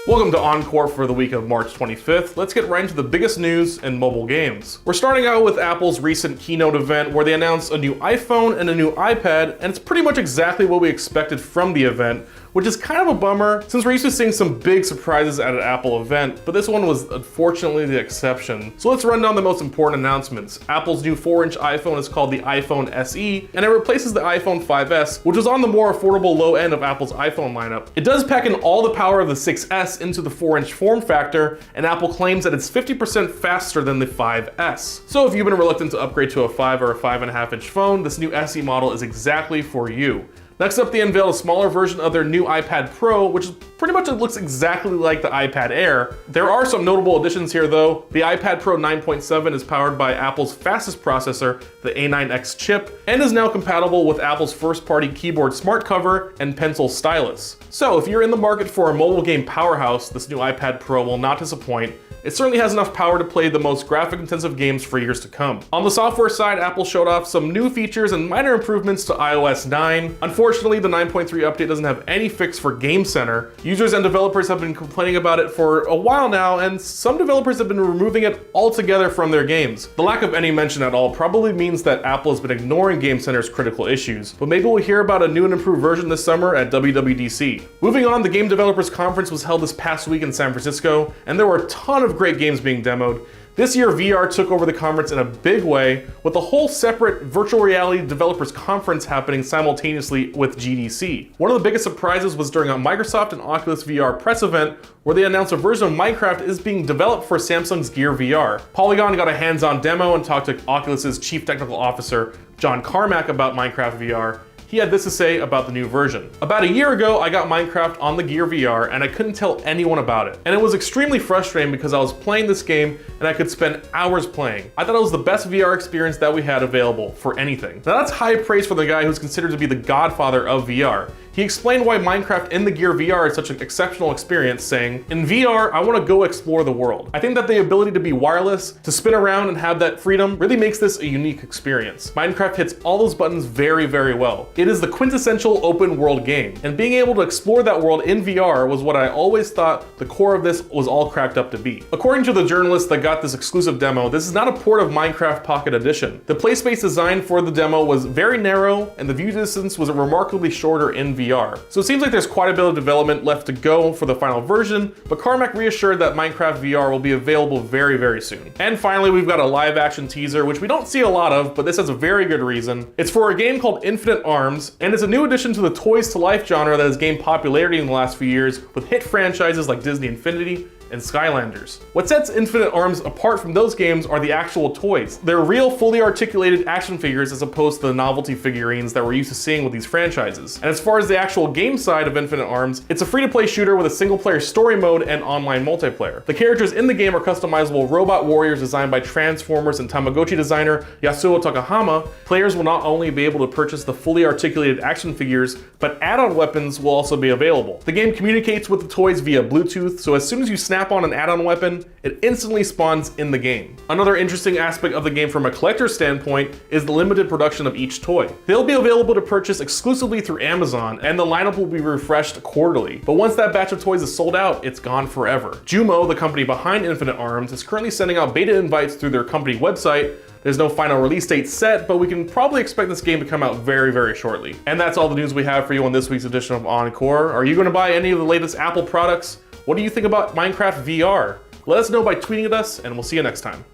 Welcome to OnCore for the week of March 25th. Let's get right into the biggest news in mobile games. We're starting out with Apple's recent keynote event where they announced a new iPhone and a new iPad, and it's pretty much exactly what we expected from the event, which is kind of a bummer since we're used to seeing some big surprises at an Apple event, but this one was unfortunately the exception. So let's run down the most important announcements. Apple's new 4-inch iPhone is called the iPhone SE, and it replaces the iPhone 5S, which was on the more affordable low end of Apple's iPhone lineup. It does pack in all the power of the 6S into the 4-inch form factor, and Apple claims that it's 50% faster than the 5S. So if you've been reluctant to upgrade to a 5 or a 5.5-inch phone, this new SE model is exactly for you. Next up, they unveiled a smaller version of their new iPad Pro, which is pretty much, it looks exactly like the iPad Air. There are some notable additions here though. The iPad Pro 9.7 is powered by Apple's fastest processor, the A9X chip, and is now compatible with Apple's first-party keyboard smart cover and pencil stylus. So if you're in the market for a mobile game powerhouse, this new iPad Pro will not disappoint. It certainly has enough power to play the most graphic-intensive games for years to come. On the software side, Apple showed off some new features and minor improvements to iOS 9. Unfortunately, the 9.3 update doesn't have any fix for Game Center. Users and developers have been complaining about it for a while now, and some developers have been removing it altogether from their games. The lack of any mention at all probably means that Apple has been ignoring Game Center's critical issues, but maybe we'll hear about a new and improved version this summer at WWDC. Moving on, the Game Developers Conference was held this past week in San Francisco, and there were a ton of great games being demoed. This year, VR took over the conference in a big way, with a whole separate virtual reality developers conference happening simultaneously with GDC. One of the biggest surprises was during a Microsoft and Oculus VR press event, where they announced a version of Minecraft is being developed for Samsung's Gear VR. Polygon got a hands-on demo and talked to Oculus's chief technical officer, John Carmack, about Minecraft VR. He had this to say about the new version. About a year ago, I got Minecraft on the Gear VR and I couldn't tell anyone about it. And it was extremely frustrating because I was playing this game and I could spend hours playing. I thought it was the best VR experience that we had available for anything. Now that's high praise for the guy who's considered to be the godfather of VR. He explained why Minecraft in the Gear VR is such an exceptional experience, saying, "In VR, I want to go explore the world. I think that the ability to be wireless, to spin around and have that freedom really makes this a unique experience. Minecraft hits all those buttons very, very well. It is the quintessential open world game, and being able to explore that world in VR was what I always thought the core of this was all cracked up to be." According to the journalist that got this exclusive demo, this is not a port of Minecraft Pocket Edition. The play space design for the demo was very narrow, and the view distance was remarkably shorter in VR. So it seems like there's quite a bit of development left to go for the final version, but Carmack reassured that Minecraft VR will be available very, very soon. And finally, we've got a live action teaser, which we don't see a lot of, but this has a very good reason. It's for a game called Infinite Arms, and it's a new addition to the toys to life genre that has gained popularity in the last few years with hit franchises like Disney Infinity and Skylanders. What sets Infinite Arms apart from those games are the actual toys. They're real, fully articulated action figures as opposed to the novelty figurines that we're used to seeing with these franchises. And as far as the actual game side of Infinite Arms, it's a free-to-play shooter with a single-player story mode and online multiplayer. The characters in the game are customizable robot warriors designed by Transformers and Tamagotchi designer Yasuo Takahama. Players will not only be able to purchase the fully articulated action figures, but add-on weapons will also be available. The game communicates with the toys via Bluetooth, so as soon as you snap on an add-on weapon, it instantly spawns in the game. Another interesting aspect of the game from a collector's standpoint is the limited production of each toy. They'll be available to purchase exclusively through Amazon, and the lineup will be refreshed quarterly. But once that batch of toys is sold out, it's gone forever. Jumo, the company behind Infinite Arms, is currently sending out beta invites through their company website. There's no final release date set, but we can probably expect this game to come out very, very shortly. And that's all the news we have for you on this week's edition of OnCore. Are you going to buy any of the latest Apple products? What do you think about Minecraft VR? Let us know by tweeting at us, and we'll see you next time.